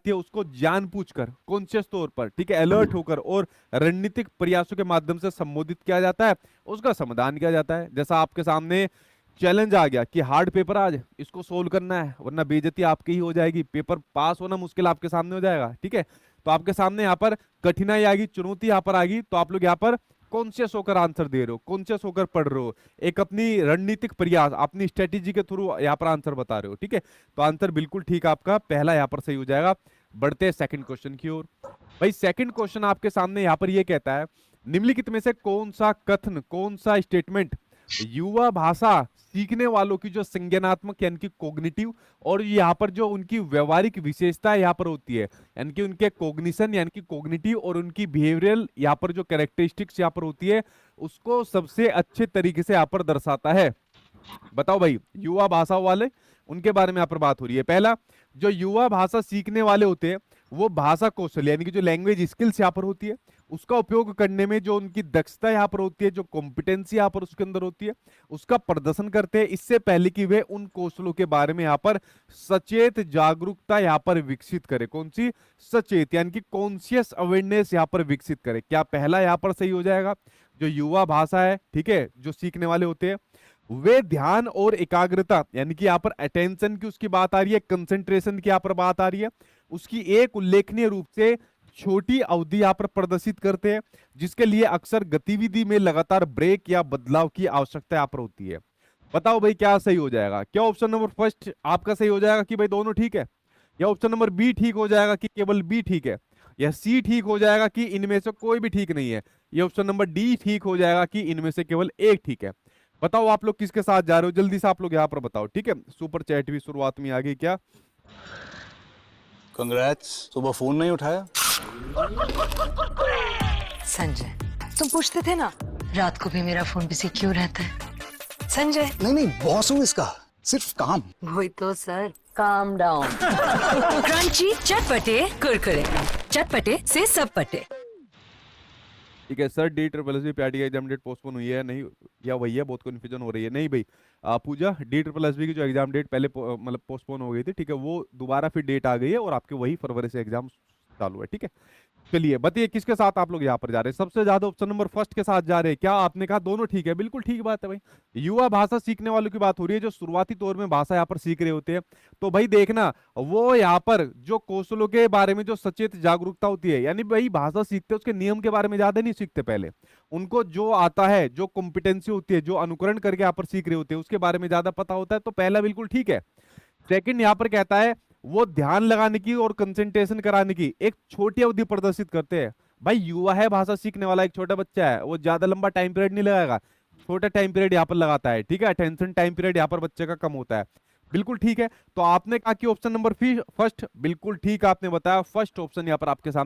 जाती है उसको जानबूझकर, कॉन्शियस तौर पर, ठीक है, अलर्ट होकर और रणनीतिक प्रयासों के माध्यम से संबोधित किया जाता है, उसका समाधान किया जाता है। जैसा आपके सामने चैलेंज आ गया कि हार्ड पेपर आज इसको सोल्व करना है वरना बेइज्जती आपकी ही हो जाएगी, पेपर पास होना मुश्किल आपके सामने हो जाएगा, ठीक है। तो आपके सामने यहाँ पर कठिनाई आएगी, चुनौती यहाँ पर आएगी, तो आप लोग यहाँ पर कॉन्शियस होकर आंसर दे रहे हो, कॉन्शियस होकर पढ़ रहे हो, एक अपनी रणनीतिक प्रयास, अपनी स्ट्रेटेजी के थ्रू यहाँ पर आंसर बता रहे हो, ठीक है। तो आंसर बिल्कुल ठीक आपका पहला यहाँ पर सही हो जाएगा। बढ़ते हैं सेकंड क्वेश्चन की ओर। भाई सेकंड क्वेश्चन आपके सामने यहाँ पर ये कहता है, निम्नलिखित में से कौन सा कथन, कौन सा स्टेटमेंट युवा भाषा सीखने वालों की जो संज्ञानात्मक यानी कि कोग्निटिव और यहाँ पर जो उनकी व्यवहारिक विशेषता यहाँ पर होती है, यानी कि उनके कोग्निशन यानी कि कोग्निटिव और उनकी बिहेवियरल यहाँ पर जो कैरेक्टरिस्टिक्स यहाँ पर होती है उसको सबसे अच्छे तरीके से यहाँ पर दर्शाता है। बताओ भाई, युवा भाषा वाले उनके बारे में यहाँ पर बात हो रही है। पहला, जो युवा भाषा सीखने वाले होते हैं वो भाषा कौशल यानी कि जो लैंग्वेज स्किल्स यहाँ पर होती है उसका उपयोग करने में जो उनकी दक्षता यहाँ पर होती है, जो कॉम्पिटेंसी यहाँ पर उसके अंदर होती है, उसका प्रदर्शन करते हैं इससे पहले कि वे उन कौशलों के बारे में यहाँ पर सचेत जागरूकता यहाँ पर विकसित करे। कौन सी? सचेत यानी कि कॉन्शियस अवेयरनेस यहाँ पर विकसित करे। क्या पहला यहाँ पर सही हो जाएगा? जो युवा भाषा है, ठीक है, जो सीखने वाले होते हैं वे ध्यान और एकाग्रता यानी कि यहाँ पर अटेंशन की उसकी बात आ रही है, कंसंट्रेशन की यहाँ पर बात आ रही है, उसकी एक उल्लेखनीय रूप से छोटी अवधि यहाँ पर प्रदर्शित करते हैं, जिसके लिए अक्सर गतिविधि में लगातार ब्रेक या बदलाव की आवश्यकता यहाँ पर होती है। बताओ भाई क्या सही हो जाएगा? क्या ऑप्शन नंबर फर्स्ट आपका सही हो जाएगा कि भाई दोनों ठीक है, या ऑप्शन नंबर बी ठीक हो जाएगा कि केवल बी ठीक है, या सी ठीक हो जाएगा कि इनमें से कोई भी ठीक नहीं है, या ऑप्शन नंबर डी ठीक हो जाएगा कि इनमें से केवल एक ठीक है? बताओ आप लोग किसके साथ जा रहे हो, जल्दी से आप लोग यहाँ पर बताओ, ठीक है। सुपर चैट भी शुरुआत में आ गई क्या? कंग्रेट्स, सुबह फोन नहीं उठाया। संजय, तुम पूछते थे ना रात को भी मेरा फोन बिजी क्यों रहता है? संजय, नहीं, बॉस हूँ इसका, सिर्फ काम। वही तो सर, काम डाउन। क्रंची चटपटे कुरकुरे, चटपटे से सब पटे। ठीक है sir, D triple S B PRT का एग्जाम डेट पोस्टपोन हुई है नहीं, या वही है? बहुत कंफ्यूजन हो रही है। नहीं भाई पूजा, डी ट्रिपल एस बी की जो एग्जाम डेट पहले मतलब पोस्टपोन हो गई थी, ठीक है, वो दोबारा फिर डेट आ गई है और आपके वही फरवरी से एग्जाम चालू है, ठीक है। चलिए बताइए किसके साथ आप लोग यहाँ पर जा रहे हैं? सबसे ज्यादा ऑप्शन नंबर फर्स्ट के साथ जा रहे हैं। क्या आपने कहा दोनों ठीक है? बिल्कुल ठीक बात है भाई। युवा भाषा सीखने वालों की बात हो रही है जो शुरुआती तौर में भाषा यहाँ पर सीख रहे होते हैं। तो भाई देखना, वो यहाँ पर जो कौशलों के बारे में जो सचेत जागरूकता होती है, यानी भाई भाषा सीखते उसके नियम के बारे में ज्यादा नहीं सीखते, पहले उनको जो आता है, जो कॉम्पिटेंसी होती है, जो अनुकरण करके यहाँ पर सीख रहे होते हैं उसके बारे में ज्यादा पता होता है। तो पहला बिल्कुल ठीक है। सेकंड यहाँ पर कहता है वो ध्यान लगाने की और कंसंट्रेशन कराने की एक छोटी अवधि प्रदर्शित करते हैं। भाई युवा है, भाषा सीखने वाला एक छोटा बच्चा है, वो ज्यादा लंबा टाइम पीरियड नहीं लगाएगा, छोटा टाइम पीरियड यहाँ पर लगाता है, ठीक है। अटेंशन टाइम पीरियड यहाँ पर बच्चे का कम होता है, बिल्कुल ठीक है। तो आपने कहा कि ऑप्शन नंबर फर्स्ट, बिल्कुल ठीक आपने बताया, फर्स्ट ऑप्शन यहाँ पर आपके सामने